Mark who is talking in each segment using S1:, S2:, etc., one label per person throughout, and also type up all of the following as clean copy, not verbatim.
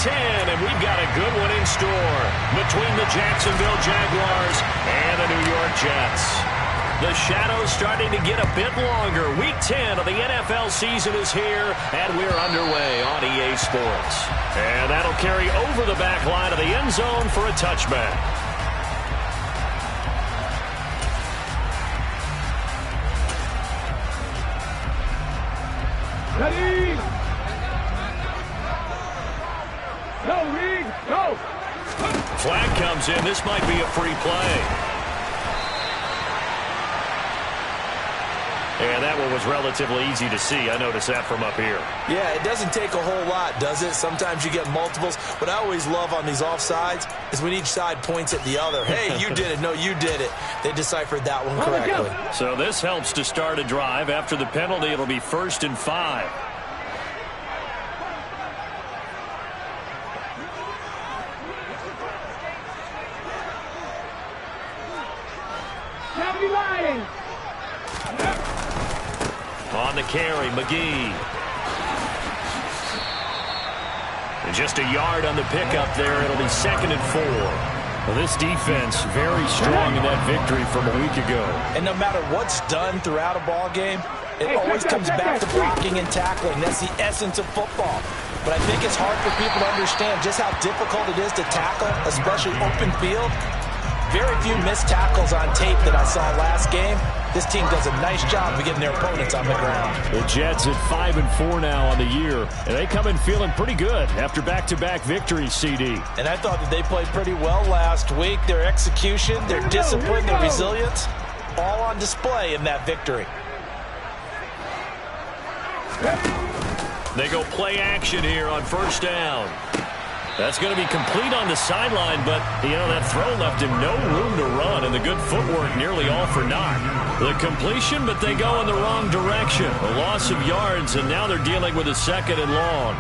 S1: 10, and we've got a good one in store between the Jacksonville Jaguars and the New York Jets. The shadow's starting to get a bit longer. Week 10 of the NFL season is here, and we're underway on EA Sports. And that'll carry over the back line of the end zone for a touchback.
S2: Ready? Go, Reed, go!
S1: Flag comes in. This might be a free play. And that one was relatively easy to see. I noticed that from up here.
S3: Yeah, it doesn't take a whole lot, does it? Sometimes you get multiples. What I always love on these offsides is when each side points at the other. Hey, you did it. No, you did it. They deciphered that one correctly.
S1: So this helps to start a drive. After the penalty, it'll be 1st and 5.
S2: Now be lying!
S1: On the carry, McGee. And just a yard on the pickup there. It'll be 2nd and 4. Well, this defense very strong in that victory from a week ago.
S3: And no matter what's done throughout a ball game, it always comes back to blocking and tackling. That's the essence of football. But I think it's hard for people to understand just how difficult it is to tackle, especially open field. Very few missed tackles on tape that I saw last game. This team does a nice job of getting their opponents on the ground.
S1: The Jets at 5 and 4 now on the year, and they come in feeling pretty good after back-to-back victories, CD.
S3: And I thought that they played pretty well last week. Their execution, their discipline, their resilience, all on display in that victory.
S1: They go play action here on 1st down. That's going to be complete on the sideline, but, that throw left him no room to run, and the good footwork nearly all for naught. The completion, but they go in the wrong direction. A loss of yards, and now they're dealing with a 2nd and long.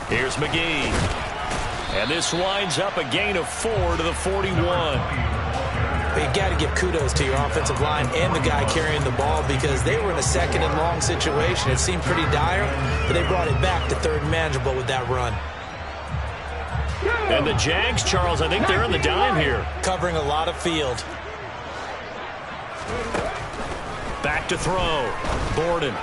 S1: Here's McGee. And this winds up a gain of 4 to the 41.
S3: But you got to give kudos to your offensive line and the guy carrying the ball because they were in a 2nd and long situation. It seemed pretty dire, but they brought it back to 3rd and manageable with that run.
S1: And the Jags, Charles, I think they're in the dime here.
S3: Covering a lot of field.
S1: Back to throw. Borden.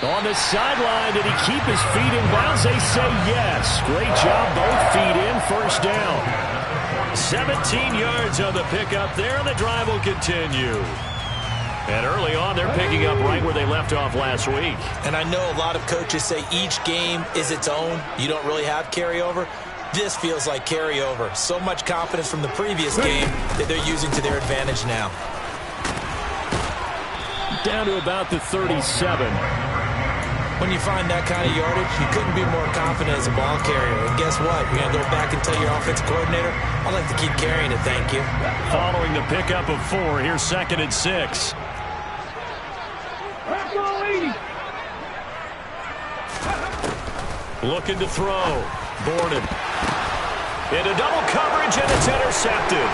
S1: On the sideline, did he keep his feet in bounds? They say yes. Great job, both feet in, 1st down. 17 yards on the pickup there, and the drive will continue. And early on, they're picking up right where they left off last week.
S3: And I know a lot of coaches say each game is its own. You don't really have carryover. This feels like carryover. So much confidence from the previous game that they're using to their advantage now.
S1: Down to about the 37.
S3: When you find that kind of yardage, you couldn't be more confident as a ball carrier. And guess what? You're going to go back and tell your offensive coordinator, I'd like to keep carrying it, thank you.
S1: Following the pickup of 4, here's 2nd and 6. Looking to throw. Borden. Into double coverage, and it's intercepted.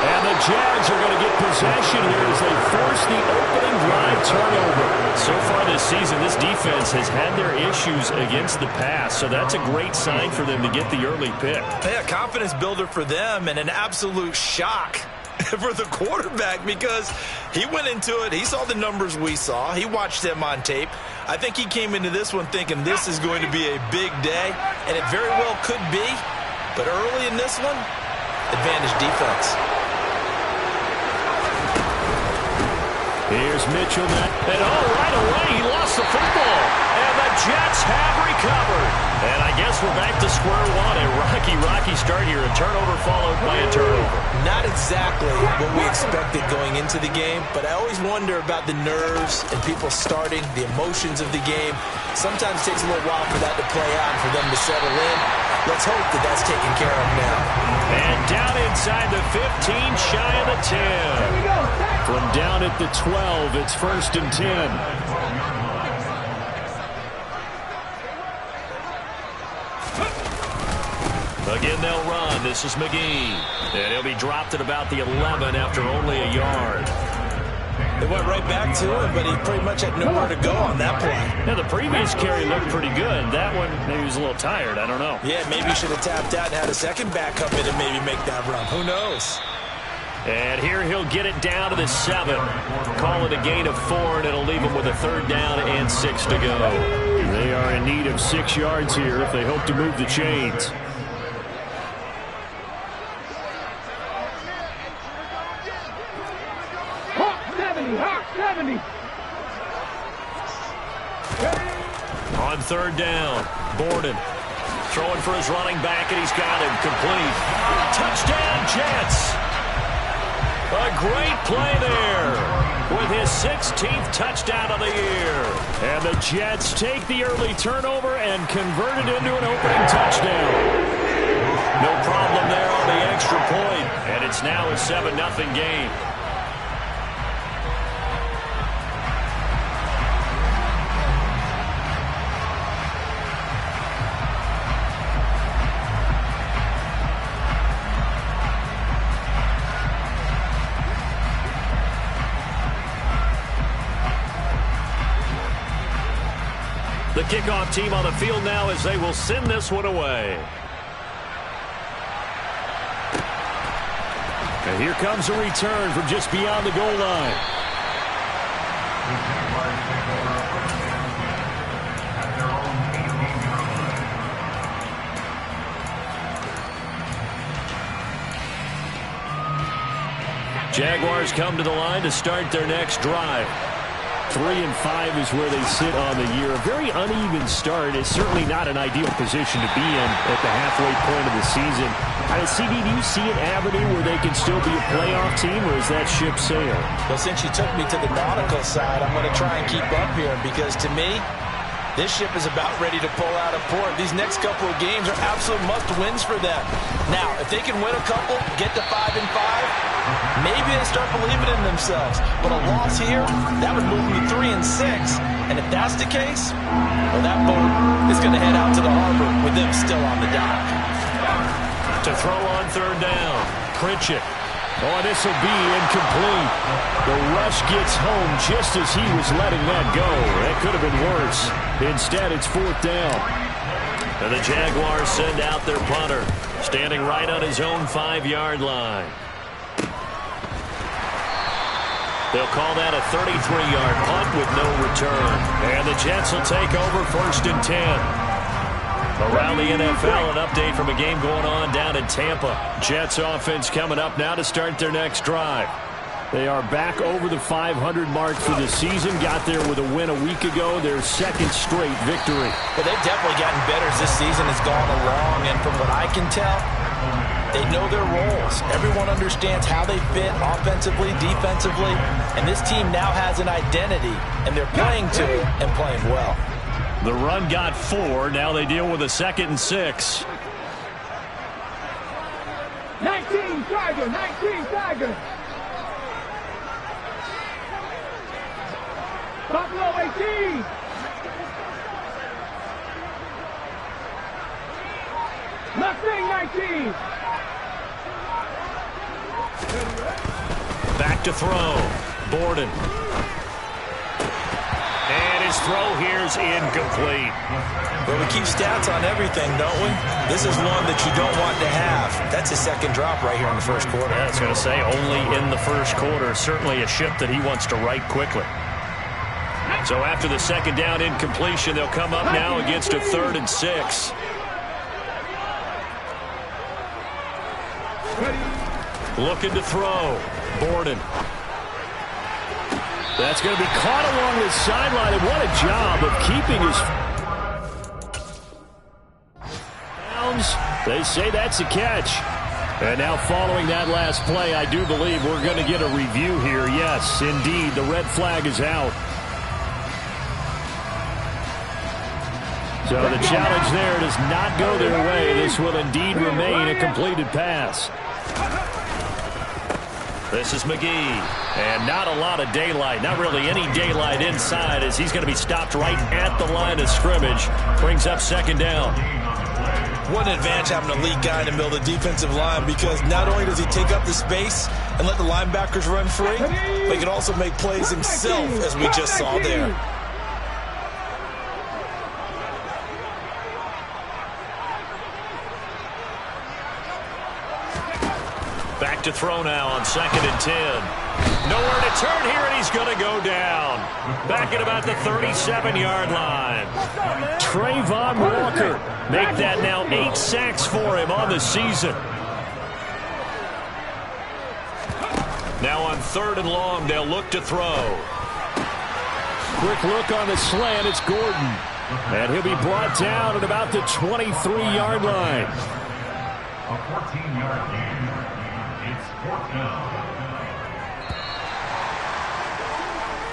S1: And the Jags are going to get possession here as they force the opening drive turnover. So far this season, this defense has had their issues against the pass, so that's a great sign for them to get the early pick.
S3: Yeah, confidence builder for them and an absolute shock for the quarterback because he went into it. He saw the numbers we saw. He watched them on tape. I think he came into this one thinking this is going to be a big day, and it very well could be. But early in this one, advantage defense.
S1: Here's Mitchell, and right away he lost the football, and the Jets have recovered. And I guess we're back to square one. A rocky start here, a turnover followed by a turnover.
S3: Not exactly what we expected going into the game, but I always wonder about the nerves and people starting, the emotions of the game. Sometimes it takes a little while for that to play out and for them to settle in. Let's hope that that's taken care of now.
S1: And down inside the 15, shy of the 10. From down at the 12, it's 1st and 10. Again, they'll run. This is McGee. And he'll be dropped at about the 11 after only a yard.
S3: They went right back to him, but he pretty much had nowhere to go on that play.
S1: Yeah, the previous carry looked pretty good. That one, maybe he was a little tired. I don't know.
S3: Yeah, maybe he should have tapped out and had a second back come in and maybe make that run. Who knows?
S1: And here he'll get it down to the 7. Call it a gain of 4, and it'll leave him with a 3rd down and 6 to go. They are in need of 6 yards here if they hope to move the chains.
S2: Hawk 70.
S1: On 3rd down, Borden throwing for his running back, and he's got him complete. Touchdown, Jets. A great play there with his 16th touchdown of the year. And the Jets take the early turnover and convert it into an opening touchdown. No problem there on the extra point, and it's now a 7-0 game. The kickoff team on the field now as they will send this one away. And here comes a return from just beyond the goal line. Jaguars come to the line to start their next drive. 3-5 is where they sit on the year. A very uneven start is certainly not an ideal position to be in at the halfway point of the season. CD, do you see an avenue where they can still be a playoff team, or is that ship sailed?
S3: Well, since you took me to the nautical side, I'm going to try and keep up here because to me, this ship is about ready to pull out of port. These next couple of games are absolute must-wins for them. Now, if they can win a couple, get to 5-5, maybe they start believing in themselves. But a loss here, that would move them to 3-6. And if that's the case, well, that boat is going to head out to the harbor with them still on the dock.
S1: To throw on 3rd down, Pritchett. Oh, this will be incomplete. The rush gets home just as he was letting that go. That could have been worse. Instead, it's 4th down. And the Jaguars send out their punter, standing right on his own 5-yard line. They'll call that a 33-yard punt with no return. And the Jets will take over 1st and 10. Around the NFL, an update from a game going on down in Tampa. Jets offense coming up now to start their next drive. They are back over the 500 mark for the season. Got there with a win a week ago, their 2nd straight victory.
S3: Well, they've definitely gotten better as this season has gone along, and from what I can tell, they know their roles. Everyone understands how they fit offensively, defensively, and this team now has an identity, and they're playing to it and playing well.
S1: The run got 4. Now they deal with a 2nd and 6.
S2: 19 Tiger. Buffalo 18. Mustang 19.
S1: Back to throw. Borden. And his throw here is incomplete.
S3: Well, we keep stats on everything, don't we? This is one that you don't want to have. That's his 2nd drop right here in the 1st quarter.
S1: I was going to say, only in the 1st quarter. Certainly a ship that he wants to right quickly. So after the 2nd down incompletion, they'll come up now against a 3rd and 6. Looking to throw. Borden. That's going to be caught along the sideline, and what a job of keeping his downs. They say that's a catch. And now following that last play, I do believe we're going to get a review here. Yes, indeed, the red flag is out. So the challenge there does not go their way. This will indeed remain a completed pass. This is McGee. And not a lot of daylight. Not really any daylight inside as he's going to be stopped right at the line of scrimmage. Brings up second down.
S3: What an advantage having an elite guy in the middle of the defensive line, because not only does he take up the space and let the linebackers run free, but he can also make plays himself, as we just saw there.
S1: Back to throw now on 2nd and 10. Nowhere to turn here, and he's going to go down. Back at about the 37-yard line. Trayvon Walker. Make that now 8 sacks for him on the season. Now on 3rd and long, they'll look to throw. Quick look on the slant. It's Gordon. And he'll be brought down at about the 23-yard line.
S4: A 14-yard gain. It's 4th down.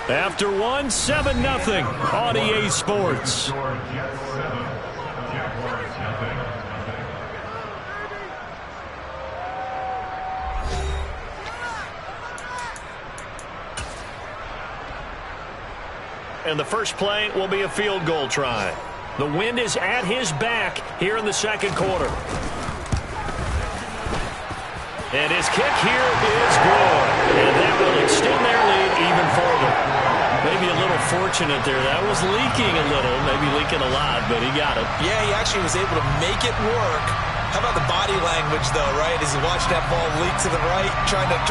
S1: After 1, 7-0 on EA Sports. And the first play will be a field goal try. The wind is at his back here in the second quarter. And his kick here is good. And that will extend their lead even further. Maybe a little fortunate there. That was leaking a little, maybe leaking a lot, but he got it.
S3: Yeah, he actually was able to make it work. How about the body language, though, right? As he watched that ball leak to the right, trying to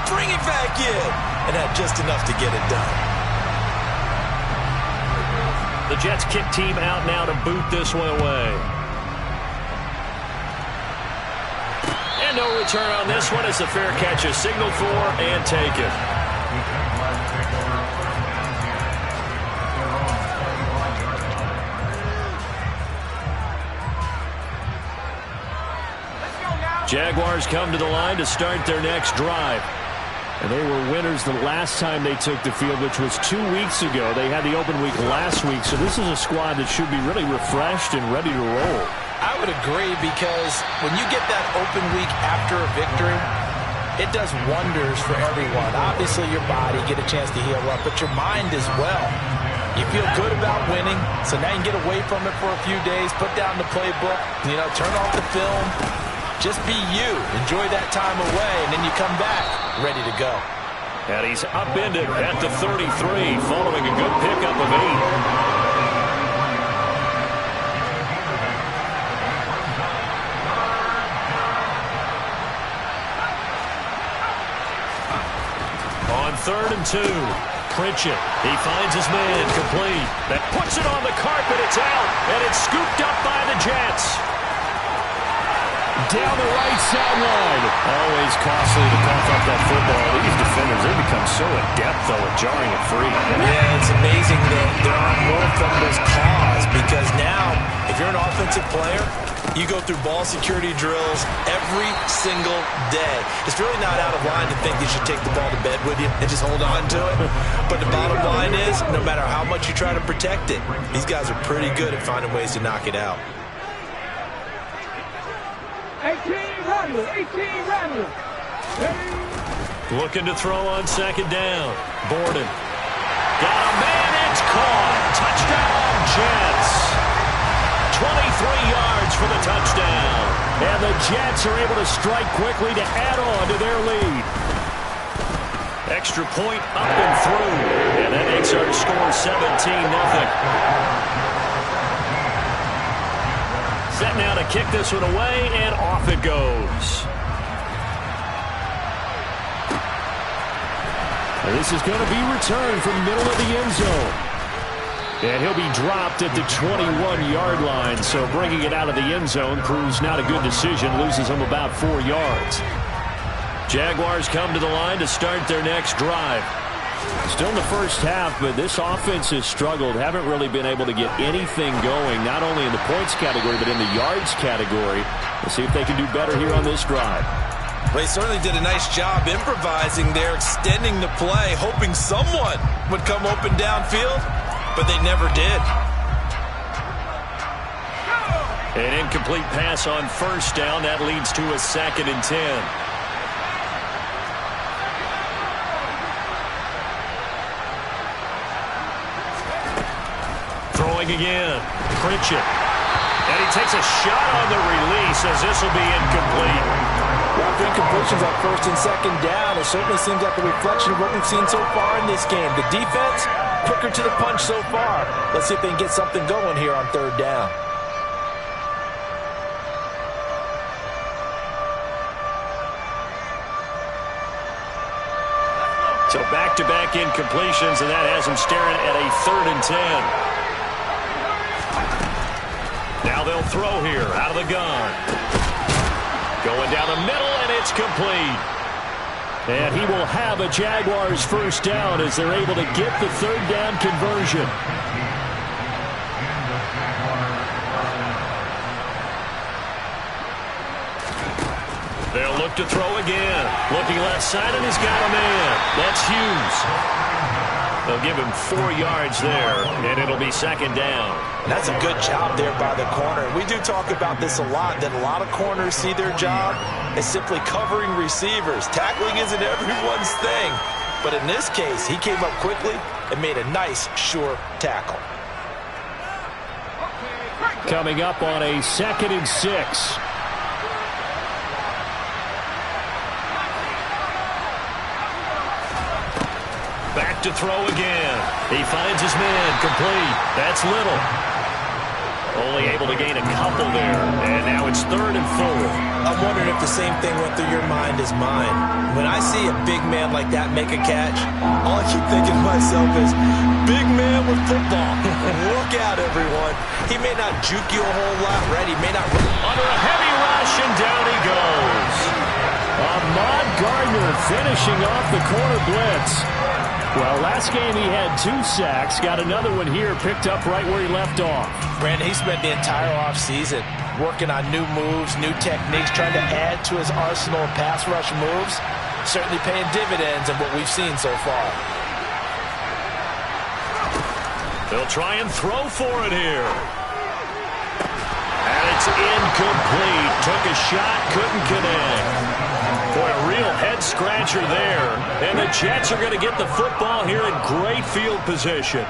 S3: bring it back in, and had just enough to get it done.
S1: The Jets kick team out now to boot this one away. And no return on this one as the fair catch is signaled for and taken. Jaguars come to the line to start their next drive. And they were winners the last time they took the field, which was 2 weeks ago. They had the open week last week, so this is a squad that should be really refreshed and ready to roll.
S3: I would agree, because when you get that open week after a victory, it does wonders for everyone. Obviously, your body, get a chance to heal up, but your mind as well. You feel good about winning, so now you can get away from it for a few days, put down the playbook, turn off the film. Just be you. Enjoy that time away, and then you come back ready to go.
S1: And he's upended at the 33 following a good pickup of 8. On 3rd and 2, Pritchett. He finds his man complete. That puts it on the carpet. It's out, and it's scooped up by the Jets. Down the right sideline. Always costly to cough up that football. These defenders, they become so adept, though, at jarring it free.
S3: Yeah, it's amazing that there aren't more fumbles caused, because now, if you're an offensive player, you go through ball security drills every single day. It's really not out of line to think you should take the ball to bed with you and just hold on to it. But the bottom line is, no matter how much you try to protect it, these guys are pretty good at finding ways to knock it out.
S2: 18 Rattler.
S1: Looking to throw on 2nd down. Borden. Got a man, it's caught. Touchdown, Jets. 23 yards for the touchdown. And the Jets are able to strike quickly to add on to their lead. Extra point up and through. And that makes our score 17-0. Set now to kick this one away, and off it goes. And this is going to be returned from the middle of the end zone. And he'll be dropped at the 21-yard line, so bringing it out of the end zone proves not a good decision, loses him about 4 yards. Jaguars come to the line to start their next drive. Still in the first half, but this offense has struggled. Haven't really been able to get anything going, not only in the points category, but in the yards category. We'll see if they can do better here on this drive.
S3: Well, he certainly did a nice job improvising there, extending the play, hoping someone would come open downfield, but they never did.
S1: An incomplete pass on 1st down. That leads to a 2nd and 10. Throwing again. Pritchett. And he takes a shot on the release as this will be incomplete.
S3: Well, incompletions on first and second down. It certainly seems like a reflection of what we've seen so far in this game. The defense, quicker to the punch so far. Let's see if they can get something going here on third down.
S1: So back-to-back incompletions, and that has them staring at a 3rd and 10. Now they'll throw here out of the gun. Going down the middle, and it's complete. And he will have a Jaguars first down as they're able to get the 3rd down conversion. They'll look to throw again. Looking left side, and he's got a man. That's Hughes. They'll give him 4 yards there, and it'll be 2nd down.
S3: And that's a good job there by the corner. We do talk about this a lot, that a lot of corners see their job as simply covering receivers. Tackling isn't everyone's thing. But in this case, he came up quickly and made a nice, sure tackle.
S1: Coming up on a 2nd and 6. Back to throw again. He finds his man. Complete. That's Little. Only able to gain a couple there. And now it's 3rd and 4.
S3: I'm wondering if the same thing went through your mind as mine. When I see a big man like that make a catch, all I keep thinking to myself is, big man with football. Look out, everyone. He may not juke you a whole lot, right? He may not run
S1: under a heavy rush, and down he goes. Ahmad Gardner finishing off the corner blitz. Well, last game he had 2 sacks. Got another one here, picked up right where he left off.
S3: Brandon, he spent the entire offseason working on new moves, new techniques, trying to add to his arsenal of pass rush moves. Certainly paying dividends in what we've seen so far.
S1: They'll try and throw for it here. And it's incomplete. Took a shot, couldn't connect. Boy, a real head-scratcher there. And the Jets are going to get the football here in great field position.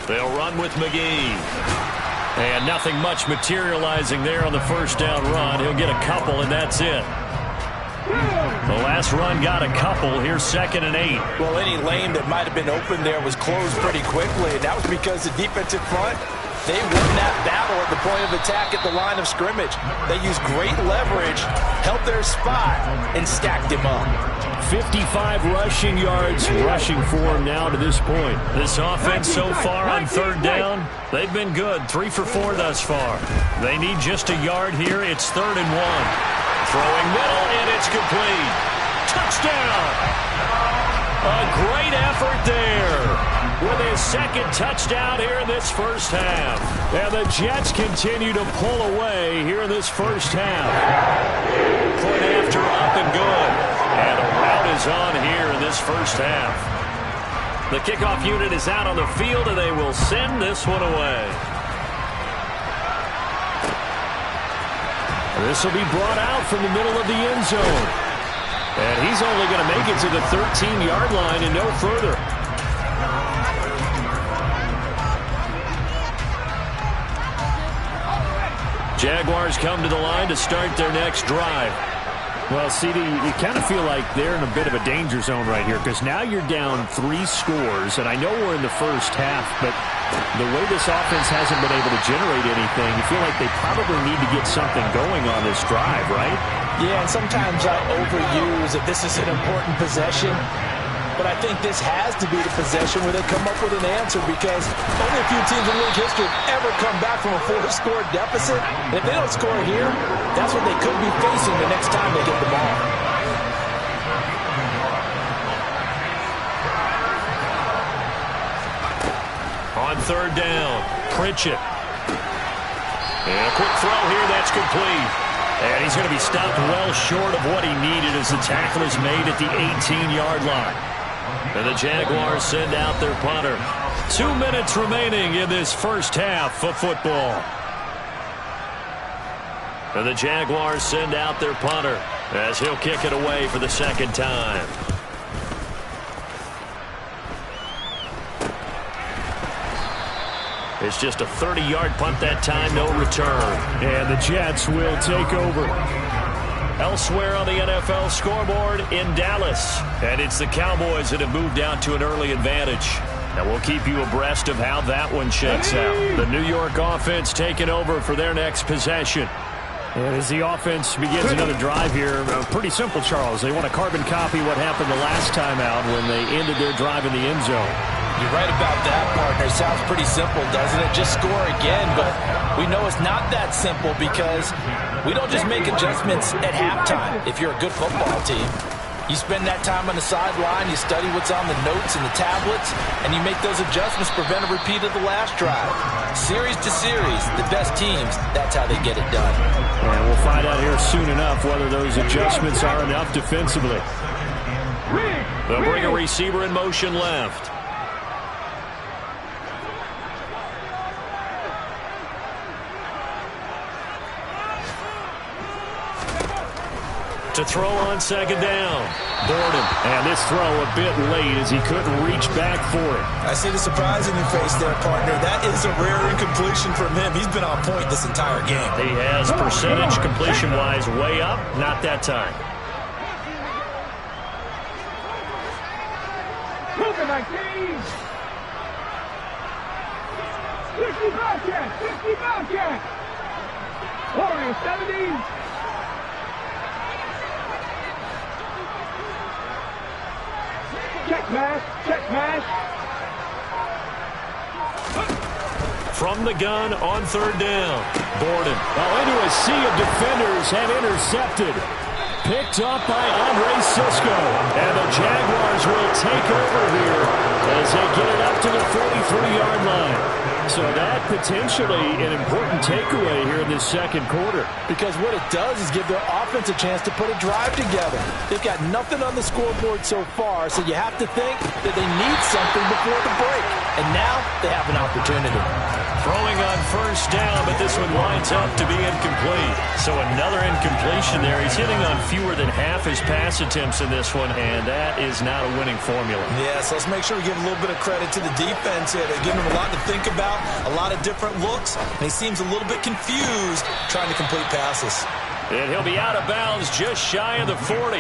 S1: They'll run with McGee. And nothing much materializing there on the first down run. He'll get a couple, and that's it. The last run got a couple. Here's 2nd and 8.
S3: Well, any lane that might have been open there was closed pretty quickly, and that was because the defensive front, they won that battle at the point of attack at the line of scrimmage. They used great leverage, held their spot, and stacked him up.
S1: 55 rushing yards rushing for him now to this point. This offense so far on 3rd down, they've been good. 3 for 4 thus far. They need just a yard here. It's 3rd and 1. Throwing middle, and it's complete. Touchdown! A great effort there with his 2nd touchdown here in this first half. And the Jets continue to pull away here in this first half. Point after up and good. And a rout is on here in this first half. The kickoff unit is out on the field, and they will send this one away. This will be brought out from the middle of the end zone. And he's only going to make it to the 13-yard line and no further. Jaguars come to the line to start their next drive. Well, CD, you kind of feel like they're in a bit of a danger zone right here because now you're down 3 scores, and I know we're in the first half, but the way this offense hasn't been able to generate anything, you feel like they probably need to get something going on this drive, right?
S3: Yeah, and sometimes I overuse that this is an important possession, but I think this has to be the possession where they come up with an answer because only a few teams in league history have ever come back from a 4-score deficit. And if they don't score here, that's what they could be facing the next time they get the ball.
S1: On 3rd down, Pritchett. And a quick throw here, that's complete. And he's going to be stopped well short of what he needed as the tackle is made at the 18-yard line. And the Jaguars send out their punter. 2 minutes remaining in this first half of football. And the Jaguars send out their punter as he'll kick it away for the 2nd time. It's just a 30-yard punt that time, no return.
S5: And the Jets will take over.
S1: Elsewhere on the NFL scoreboard in Dallas. And it's the Cowboys that have moved down to an early advantage. And we'll keep you abreast of how that one shakes out. The New York offense taking over for their next possession.
S5: And as the offense begins another drive here, pretty simple, Charles. They want to carbon copy what happened the last time out when they ended their drive in the end zone.
S3: You're right about that, partner. Sounds pretty simple, doesn't it? Just score again, but we know it's not that simple because we don't just make adjustments at halftime if you're a good football team. You spend that time on the sideline, you study what's on the notes and the tablets, and you make those adjustments to prevent a repeat of the last drive. Series to series, the best teams, that's how they get it done.
S5: And we'll find out here soon enough whether those adjustments are enough defensively.
S1: They'll bring a receiver in motion left. To throw on second down.
S5: Borden. And this throw a bit late as he couldn't reach back for it.
S3: I see the surprise in your face there, partner. That is a rare incompletion from him. He's been on point this entire game.
S1: He has percentage completion-wise way up. Not that time.
S2: Look at my team. 60 Bobcat. 60 Bobcat. Warrior 70. Check mash, check mash.
S1: From the gun on third down. Borden.
S5: Into a sea of defenders and intercepted. Picked up by Andre Sisco. And the Jaguars will take over here as they get it up to the 43-yard line. So that potentially an important takeaway here in this second quarter.
S3: Because what it does is give their offense a chance to put a drive together. They've got nothing on the scoreboard so far, so you have to think that they need something before the break. And now they have an opportunity.
S1: Throwing on first down, but this one lines up to be incomplete. So another incompletion there. He's hitting on fewer than half his pass attempts in this one, and that is not a winning formula.
S3: Yes, let's make sure we give a little bit of credit to the defense here. They're giving him a lot to think about, a lot of different looks, and he seems a little bit confused trying to complete passes.
S1: And he'll be out of bounds just shy of the 40.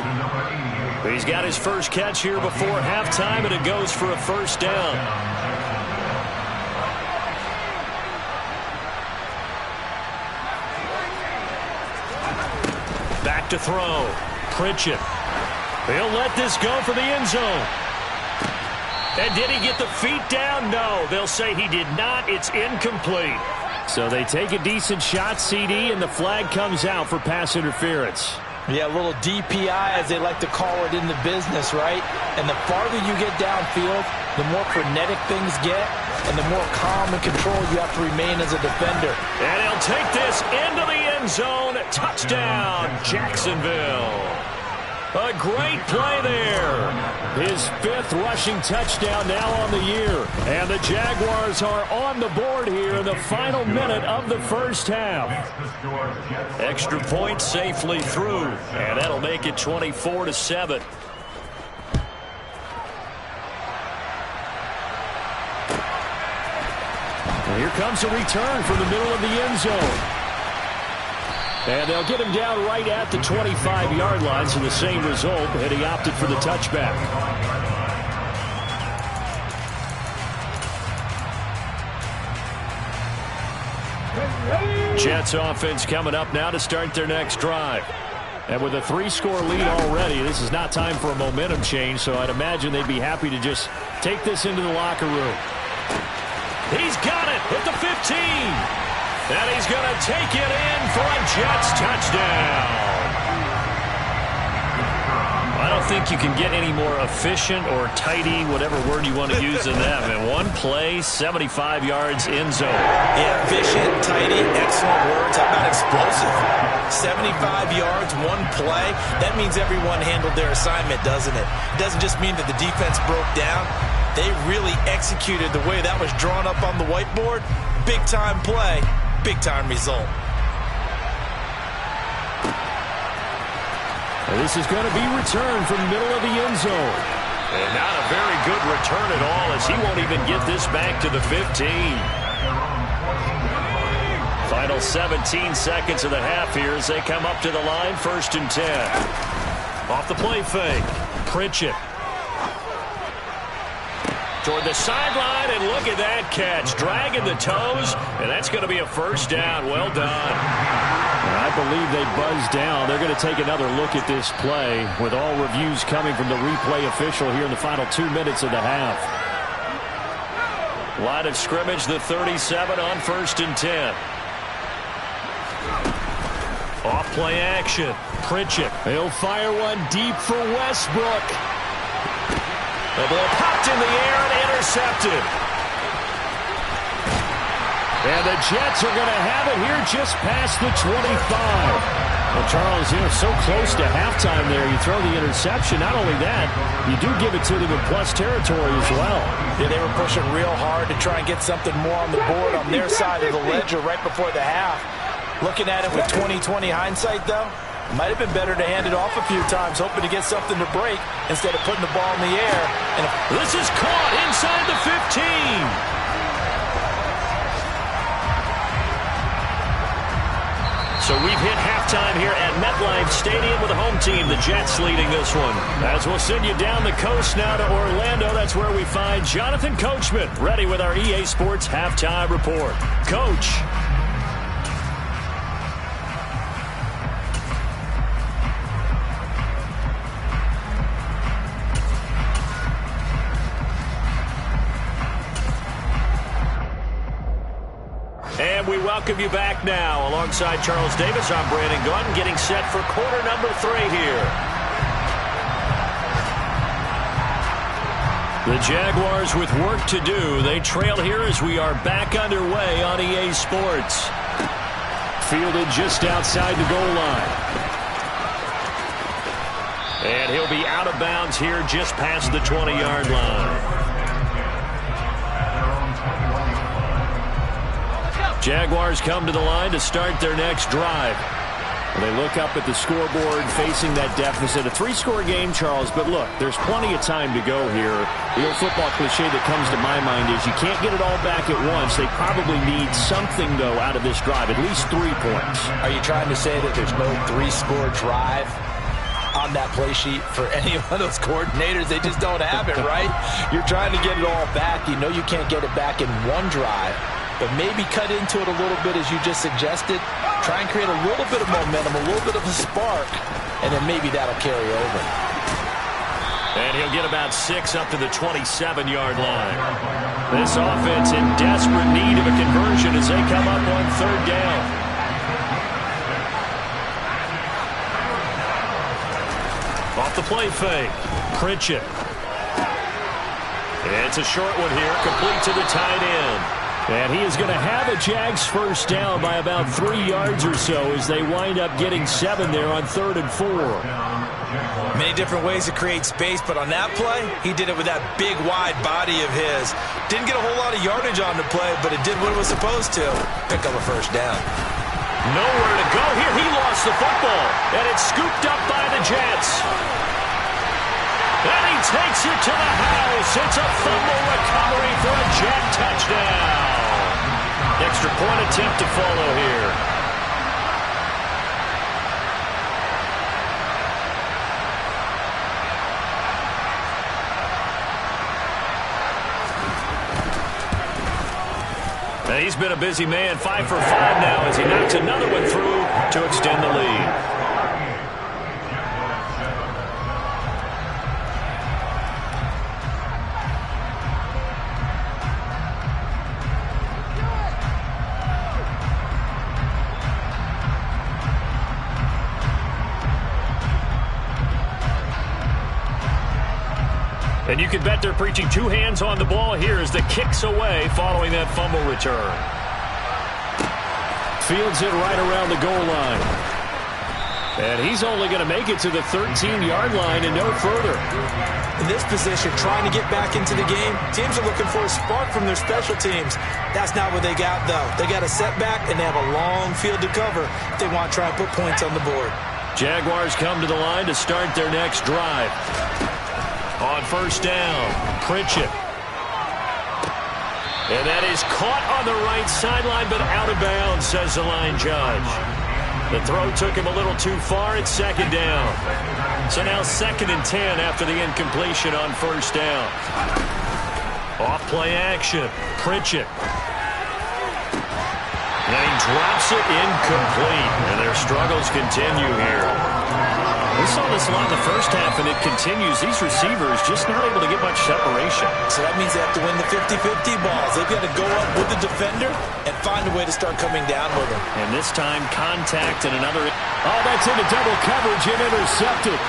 S1: He's got his first catch here before halftime, and it goes for a first down. Back to throw. Pritchett. He'll let this go for the end zone. And did he get the feet down? No, they'll say he did not. It's incomplete.
S5: So they take a decent shot, CD, and the flag comes out for pass interference.
S3: Yeah, a little DPI, as they like to call it in the business, right? And the farther you get downfield, the more frenetic things get, and the more calm and control you have to remain as a defender.
S1: And he'll take this into the end zone. Touchdown, Jacksonville. A great play there.
S5: His fifth rushing touchdown now on the year. And the Jaguars are on the board here in the final minute of the first half.
S1: Extra point safely through. And that'll make it 24-7.
S5: And here comes a return from the middle of the end zone. And they'll get him down right at the 25-yard line, so the same result, and he opted for the touchback.
S1: Jets offense coming up now to start their next drive. And with a 3-score lead already, this is not time for a momentum change, so I'd imagine they'd be happy to just take this into the locker room. He's got it at the 15. And he's going to take it in for a Jets touchdown. I don't think you can get any more efficient or tidy, whatever word you want to use than that. In one play, 75 yards in zone.
S3: Yeah, efficient, tidy, excellent words. How about explosive? 75 yards, one play. That means everyone handled their assignment, doesn't it? It doesn't just mean that the defense broke down. They really executed the way that was drawn up on the whiteboard. Big-time play. Big-time result.
S5: And this is going to be returned from the middle of the end zone.
S1: And not a very good return at all, as he won't even get this back to the 15. Final 17 seconds of the half here as they come up to the line, 1st and 10. Off the play fake. Pritchett. Toward the sideline, and look at that catch. Dragging the toes, and that's going to be a 1st down. Well done.
S5: I believe they buzzed down. They're going to take another look at this play with all reviews coming from the replay official here in the final 2 minutes of the half.
S1: Line of scrimmage, the 37 on 1st and 10. Off play action. Pritchett.
S5: He'll fire one deep for Westbrook.
S1: The ball popped in the air and intercepted.
S5: And the Jets are going to have it here just past the 25. Well, Charles, so close to halftime there. You throw the interception. Not only that, you do give it to them in plus territory as well.
S3: Yeah, they were pushing real hard to try and get something more on the board on their side of the ledger right before the half. Looking at it with 20/20 hindsight, though, it might have been better to hand it off a few times, hoping to get something to break instead of putting the ball in the air.
S1: And this is caught inside the 15. So we've hit halftime here at MetLife Stadium with the home team, the Jets, leading this one. As we'll send you down the coast now to Orlando, that's where we find Jonathan Coachman, ready with our EA Sports halftime report. Coach. And we welcome you back now. Alongside Charles Davis, I'm Brandon Gunn, getting set for quarter number 3 here. The Jaguars with work to do. They trail here as we are back underway on EA Sports.
S5: Fielded just outside the goal line.
S1: And he'll be out of bounds here just past the 20-yard line. Jaguars come to the line to start their next drive.
S5: They look up at the scoreboard facing that deficit. A 3-score game, Charles, but look, there's plenty of time to go here. The old football cliche that comes to my mind is you can't get it all back at once. They probably need something, though, out of this drive, at least 3 points.
S3: Are you trying to say that there's no 3-score drive on that play sheet for any of those coordinators? They just don't have it, right? You're trying to get it all back. You know you can't get it back in one drive. But maybe cut into it a little bit as you just suggested. Try and create a little bit of momentum, a little bit of a spark, and then maybe that'll carry over.
S1: And he'll get about 6 up to the 27-yard line. This offense in desperate need of a conversion as they come up on 3rd down. Off the play fake. Pritchett. It's a short one here, complete to the tight end.
S5: And he is going to have a Jags 1st down by about 3 yards or so as they wind up getting 7 there on 3rd and 4.
S3: Many different ways to create space, but on that play, he did it with that big, wide body of his. Didn't get a whole lot of yardage on the play, but it did what it was supposed to. Pick up a 1st down.
S1: Nowhere to go here. He lost the football, and it's scooped up by the Jets. And he takes it to the house. It's a fumble recovery for a Jet touchdown. Extra point attempt to follow here. And he's been a busy man, 5 for 5 now as he knocks another one through to extend the lead. And you can bet they're preaching 2 hands on the ball here as the kick's away following that fumble return.
S5: Fields it right around the goal line. And he's only going to make it to the 13-yard line and no further.
S3: In this position, trying to get back into the game, teams are looking for a spark from their special teams. That's not what they got, though. They got a setback, and they have a long field to cover if they want to try and put points on the board.
S1: Jaguars come to the line to start their next drive. On 1st down, Pritchett. And that is caught on the right sideline, but out of bounds, says the line judge. The throw took him a little too far. It's second down. So now 2nd and 10 after the incompletion on first down. Off play action. Pritchett. And he drops it incomplete. And their struggles continue here. We saw this a lot in the first half, and it continues. These receivers just not able to get much separation.
S3: So that means they have to win the 50-50 balls. They've got to go up with the defender and find a way to start coming down with him.
S1: And this time, contact and another. Oh, that's into double coverage and intercepted.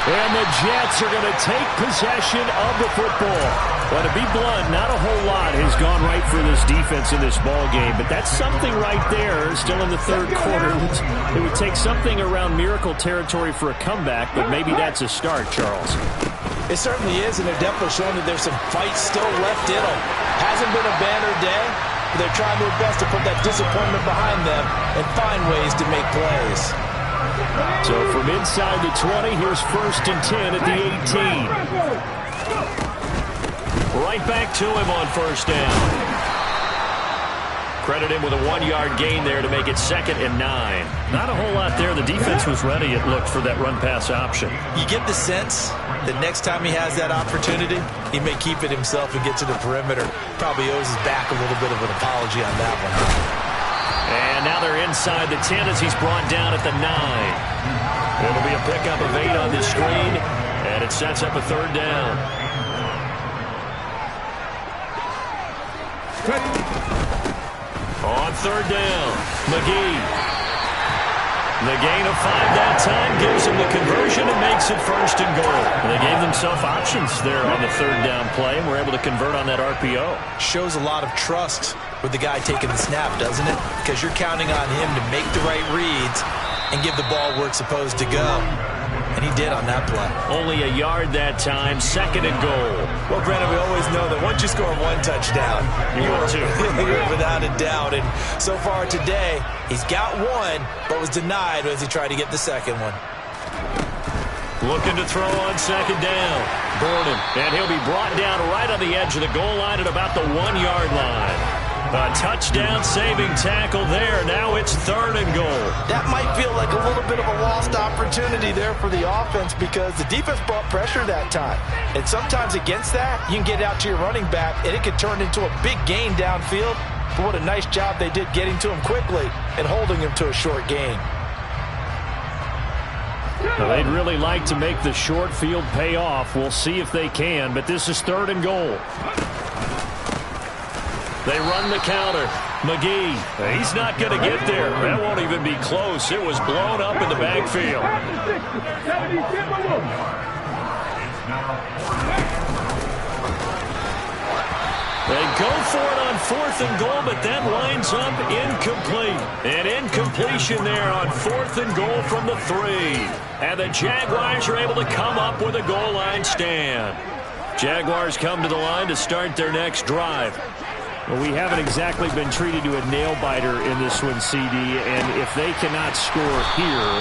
S1: And the Jets are going to take possession of the football. Well, to be blunt, not a whole lot has gone right for this defense in this ball game, but that's something right there. Still in the third quarter. It would take something around miracle territory for a comeback, but maybe that's a start, Charles.
S3: It certainly is, and they're definitely showing that there's some fight still left in them. Hasn't been a banner day, but they're trying their best to put that disappointment behind them and find ways to make plays.
S1: So from inside the 20, here's 1st and 10 at the 18. Right back to him on first down. Credit him with a 1-yard gain there to make it 2nd and 9. Not a whole lot there. The defense was ready, it looked, for that run-pass option.
S3: You get the sense that next time he has that opportunity, he may keep it himself and get to the perimeter. Probably owes his back a little bit of an apology on that one.
S1: And now they're inside the 10 as he's brought down at the 9. It'll be a pickup of 8 on the screen, and it sets up a 3rd down. On 3rd down, McGee. The gain of 5 that time gives him the conversion and makes it 1st and goal. They gave themselves options there on the 3rd down play and were able to convert on that RPO.
S3: Shows a lot of trust with the guy taking the snap, doesn't it? Because you're counting on him to make the right reads and give the ball where it's supposed to go. And he did on that play.
S1: Only a yard that time, 2nd and goal.
S3: Well, Brandon, we always know that once you score 1 touchdown, you're without a doubt. And so far today, he's got 1, but was denied as he tried to get the 2nd one.
S1: Looking to throw on 2nd down. Gordon, and he'll be brought down right on the edge of the goal line at about the 1-yard line. A touchdown-saving tackle there. Now it's 3rd and goal.
S3: That might feel like a little bit of a lost opportunity there for the offense because the defense brought pressure that time. And sometimes against that, you can get out to your running back, and it could turn into a big gain downfield. But what a nice job they did getting to him quickly and holding him to a short gain.
S1: Well, they'd really like to make the short field pay off. We'll see if they can, but this is 3rd and goal. They run the counter. McGee, he's not going to get there. That won't even be close. It was blown up in the backfield. They go for it on 4th and goal, but that lines up incomplete. An incompletion there on 4th and goal from the 3. And the Jaguars are able to come up with a goal line stand. Jaguars come to the line to start their next drive. Well, we haven't exactly been treated to a nail-biter in this one, CD, and if they cannot score here,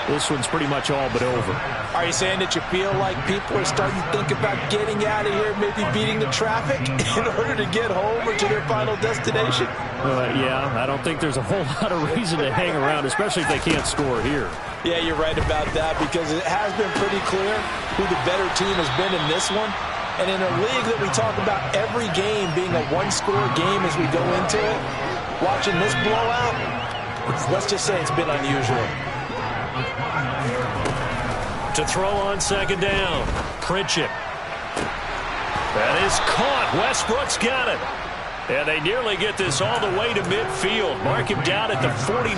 S1: this one's pretty much all but over.
S3: Are you saying that you feel like people are starting to think about getting out of here, maybe beating the traffic in order to get home or to their final destination?
S1: Yeah, I don't think there's a whole lot of reason to hang around, especially if they can't score here.
S3: Yeah, you're right about that because it has been pretty clear who the better team has been in this one. And in a league that we talk about every game being a one-score game as we go into it, watching this blowout, let's just say it's been unusual.
S1: To throw on 2nd down, Pritchett. That is caught. Westbrook's got it. And they nearly get this all the way to midfield. Mark him down at the 49.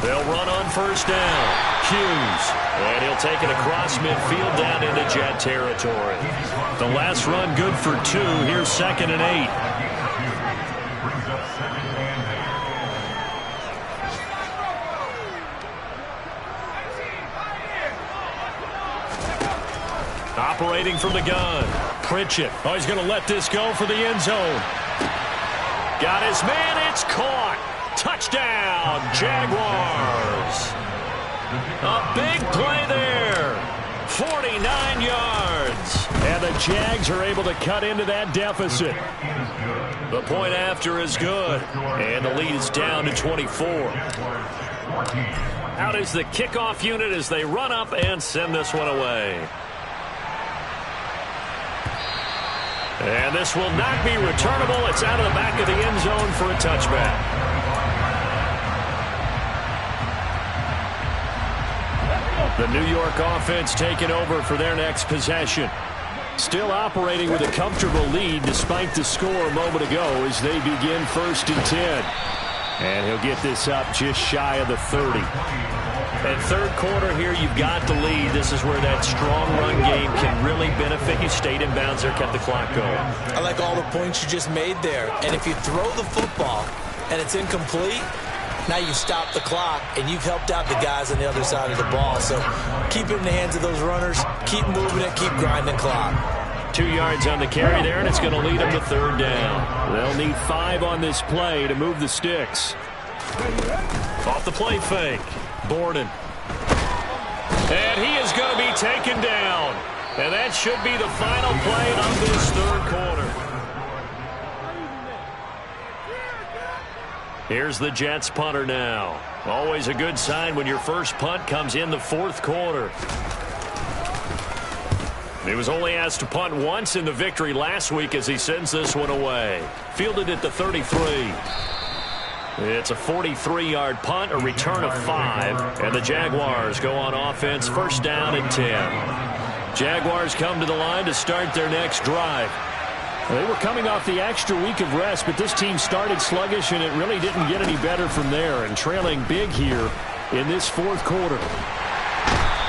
S1: They'll run on 1st down. Hughes. And he'll take it across midfield down into Jet territory. The last run good for 2. Here's 2nd and 8. Operating from the gun. Pritchett. Oh, he's going to let this go for the end zone. Got his man. It's caught. Touchdown, Jaguars. A big play there. 49 yards. And the Jags are able to cut into that deficit. The point after is good. And the lead is down to 24. Out is the kickoff unit as they run up and send this one away. And this will not be returnable. It's out of the back of the end zone for a touchback. The New York offense taking over for their next possession. Still operating with a comfortable lead despite the score a moment ago as they begin 1st and 10. And he'll get this up just shy of the 30. At third quarter here, you've got the lead. This is where that strong run game can really benefit you. Stayed in bounds there, kept the clock going.
S3: I like all the points you just made there. And if you throw the football and it's incomplete, now you stop the clock and you've helped out the guys on the other side of the ball. So keep it in the hands of those runners. Keep moving it. Keep grinding clock.
S1: 2 yards on the carry there, and it's going to lead them to 3rd down. They'll need 5 on this play to move the sticks. Off the play fake. Borden. And he is going to be taken down. And that should be the final play of this 3rd quarter. Here's the Jets punter now. Always a good sign when your first punt comes in the 4th quarter. He was only asked to punt once in the victory last week as he sends this one away. Fielded at the 33. It's a 43-yard punt, a return of 5, and the Jaguars go on offense, 1st down and 10. Jaguars come to the line to start their next drive. They were coming off the extra week of rest, but this team started sluggish, and it really didn't get any better from there, and trailing big here in this 4th quarter.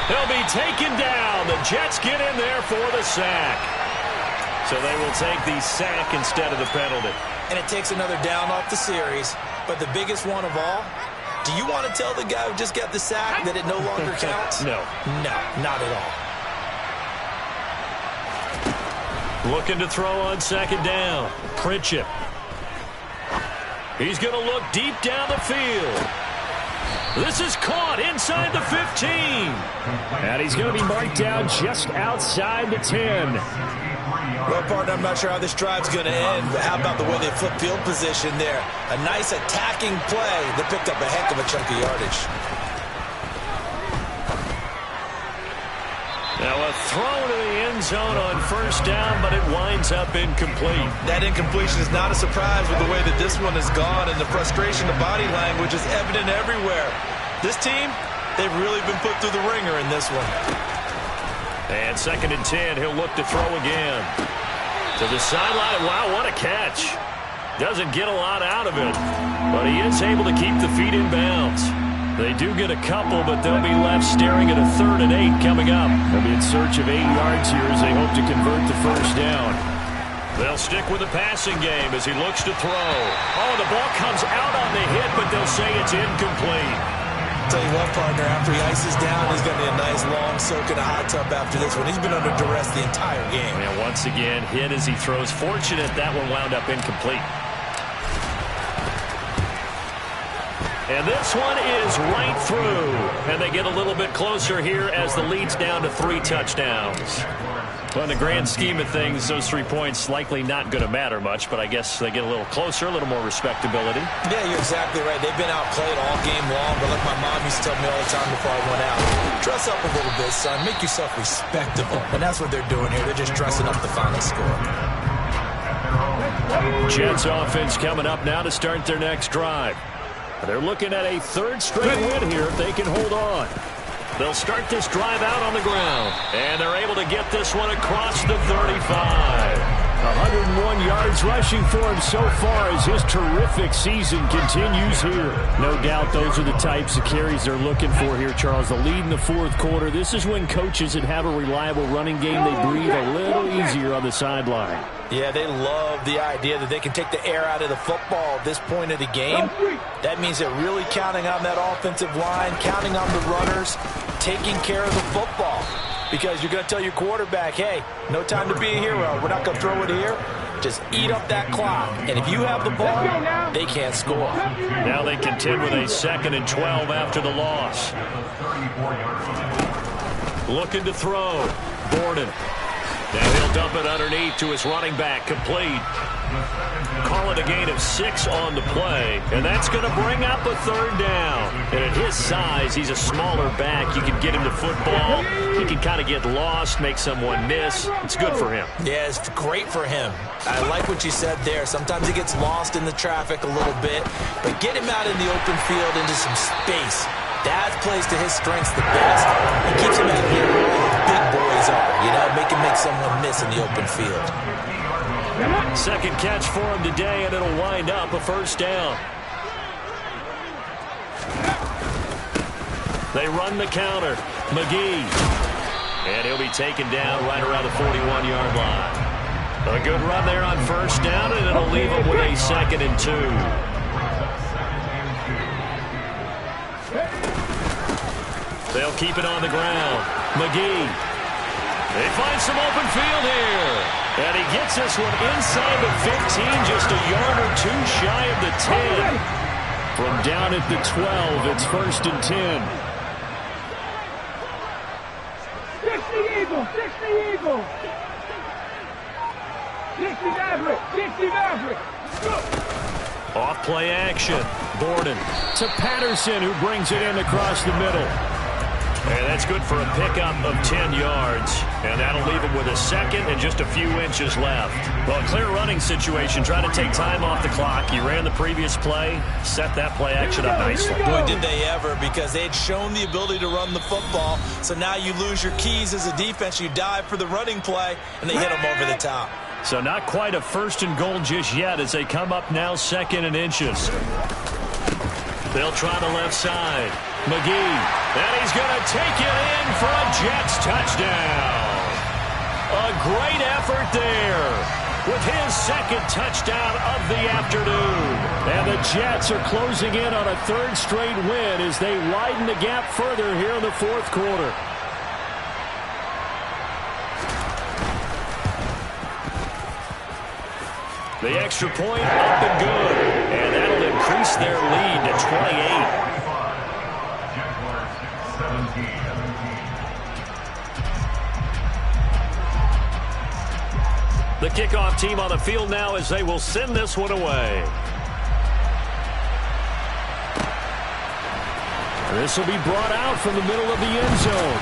S1: He'll be taken down. The Jets get in there for the sack. So they will take the sack instead of the penalty.
S3: And it takes another down off the series. But the biggest one of all, do you want to tell the guy who just got the sack that it no longer counts?
S1: No.
S3: No, not at all.
S1: Looking to throw on 2nd down. Pritchett. He's going to look deep down the field. This is caught inside the 15. And he's going to be marked down just outside the 10.
S3: Well, partner, I'm not sure how this drive's going to end, but how about the way they flip field position there? A nice attacking play that picked up a heck of a chunk of yardage.
S1: Now a throw to the end zone on 1st down, but it winds up incomplete.
S3: That incompletion is not a surprise with the way that this one has gone, and the frustration, the body language is evident everywhere. This team, they've really been put through the ringer in this one.
S1: And 2nd and 10, he'll look to throw again. To the sideline. Wow, what a catch. Doesn't get a lot out of it, but he is able to keep the feet in bounds. They do get a couple, but they'll be left staring at a 3rd and 8 coming up. They'll be in search of 8 yards here as they hope to convert the 1st down. They'll stick with the passing game as he looks to throw. Oh, the ball comes out on the hit, but they'll say it's incomplete.
S3: Tell you what, partner, after he ices down, he's going to be a nice long soak in a hot tub after this one. He's been under duress the entire game.
S1: And once again, hit as he throws. Fortunate that one wound up incomplete. And this one is right through. And they get a little bit closer here as the lead's down to 3 touchdowns. Well, in the grand scheme of things, those 3 points likely not going to matter much, but I guess they get a little closer, a little more respectability.
S3: Yeah, you're exactly right. They've been outplayed all game long, but like my mom used to tell me all the time before I went out, dress up a little bit, son. Make yourself respectable. And that's what they're doing here. They're just dressing up the final score.
S1: Jets offense coming up now to start their next drive. They're looking at a 3rd straight win here if they can hold on. They'll start this drive out on the ground. And they're able to get this one across the 35. 101 yards rushing for him so far as his terrific season continues here. No doubt those are the types of carries they're looking for here, Charles. The lead in the 4th quarter. This is when coaches that have a reliable running game, they breathe a little easier on the sideline.
S3: Yeah, they love the idea that they can take the air out of the football at this point of the game. That means they're really counting on that offensive line, counting on the runners, taking care of the football. Because you're going to tell your quarterback, hey, no time to be a hero. We're not going to throw it here. Just eat up that clock. And if you have the ball, they can't score.
S1: Now they contend with a 2nd and 12 after the loss. Looking to throw. Borden. Now he'll dump it underneath to his running back. Complete. Call it a gain of 6 on the play. And that's going to bring up a 3rd down. And at his size, he's a smaller back. You can get him the football. He can kind of get lost, make someone miss. It's good for him.
S3: Yeah, it's great for him. I like what you said there. Sometimes he gets lost in the traffic a little bit. But get him out in the open field into some space. That plays to his strengths the best. He keeps him out of here where all the big boys are. You know, make him make someone miss in the open field.
S1: 2nd catch for him today, and it'll wind up a 1st down. They run the counter. McGee. And he'll be taken down right around the 41-yard line. A good run there on 1st down, and it'll leave him with a 2nd and 2. They'll keep it on the ground. McGee. They find some open field here. And he gets this one inside the 15, just a yard or 2 shy of the 10. From down at the 12, it's 1st and 10.
S2: 60 Eagles, 60 Eagles. 60 Maverick, 60 Maverick. Go.
S1: Off play action. Borden to Patterson, who brings it in across the middle. And that's good for a pickup of 10 yards. And that'll leave him with a 2nd and just a few inches left. Well, a clear running situation, trying to take time off the clock. He ran the previous play, set that play action up nicely.
S3: Boy, did they ever, because they had shown the ability to run the football. So now you lose your keys as a defense. You dive for the running play, and they hit them over the top.
S1: So not quite a 1st and goal just yet as they come up now 2nd and inches. They'll try the left side. McGee, and he's going to take it in for a Jets touchdown. A great effort there with his 2nd touchdown of the afternoon. And the Jets are closing in on a 3rd straight win as they widen the gap further here in the 4th quarter. The extra point up and good. And that'll increase their lead to 28. The kickoff team on the field now as they will send this one away. This will be brought out from the middle of the end zone.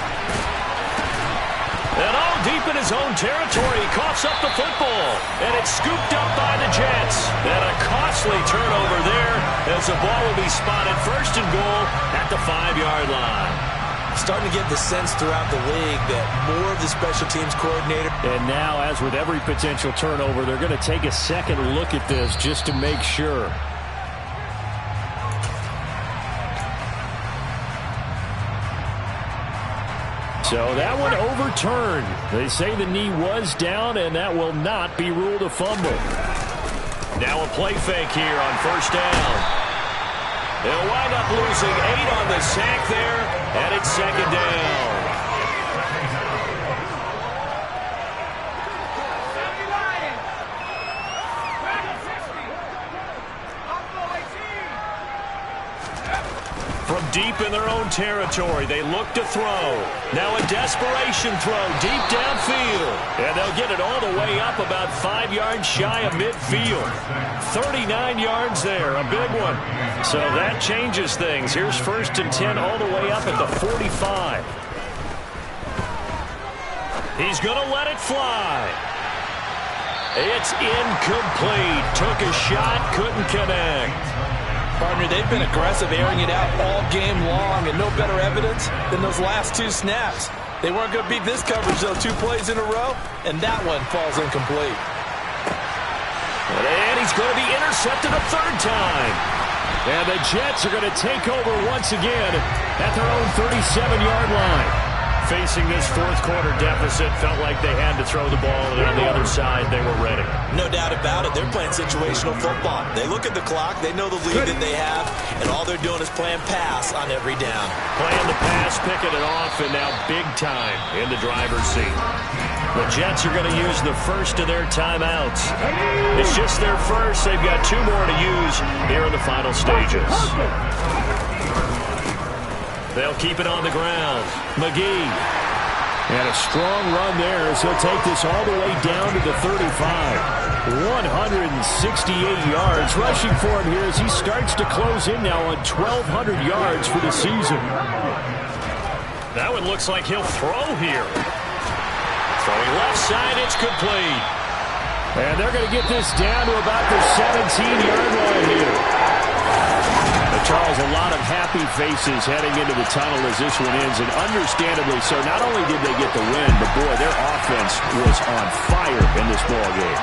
S1: And all deep in his own territory, he coughs up the football. And it's scooped up by the Jets. And a costly turnover there as the ball will be spotted 1st and goal at the 5-yard line.
S3: Starting to get the sense throughout the league that more of the special teams coordinator.
S1: And now, as with every potential turnover, they're going to take a second look at this just to make sure. So that one overturned. They say the knee was down, and that will not be ruled a fumble. Now a play fake here on 1st down. They'll wind up losing 8 on the sack there, and it's 2nd down. From deep in their own territory, they look to throw. Now a desperation throw deep downfield. And they'll get it all the way up about 5 yards shy of midfield. 39 yards there, a big one. So that changes things. Here's 1st and 10 all the way up at the 45. He's going to let it fly. It's incomplete. Took a shot, couldn't connect.
S3: Partner, they've been aggressive, airing it out all game long, and no better evidence than those last 2 snaps. They weren't going to beat this coverage, though, 2 plays in a row, and that one falls incomplete.
S1: And he's going to be intercepted a 3rd time. And the Jets are going to take over once again at their own 37-yard line. Facing this fourth quarter deficit, felt like they had to throw the ball, and on the other side, they were ready.
S3: No doubt about it. They're playing situational football. They look at the clock, they know the lead that they have, and all they're doing is playing pass on every down.
S1: Playing the pass, picking it off, and now big time in the driver's seat. The Jets are going to use the first of their timeouts. It's just their first. They've got 2 more to use here in the final stages. They'll keep it on the ground. McGee. And a strong run there as he'll take this all the way down to the 35. 168 yards rushing for him here as he starts to close in now on 1,200 yards for the season. That one looks like he'll throw here. Throwing left side, it's complete. And they're going to get this down to about the 17-yard line here. Charles, a lot of happy faces heading into the tunnel as this one ends, and understandably so. Not only did they get the win, but boy, their offense was on fire in this ball game.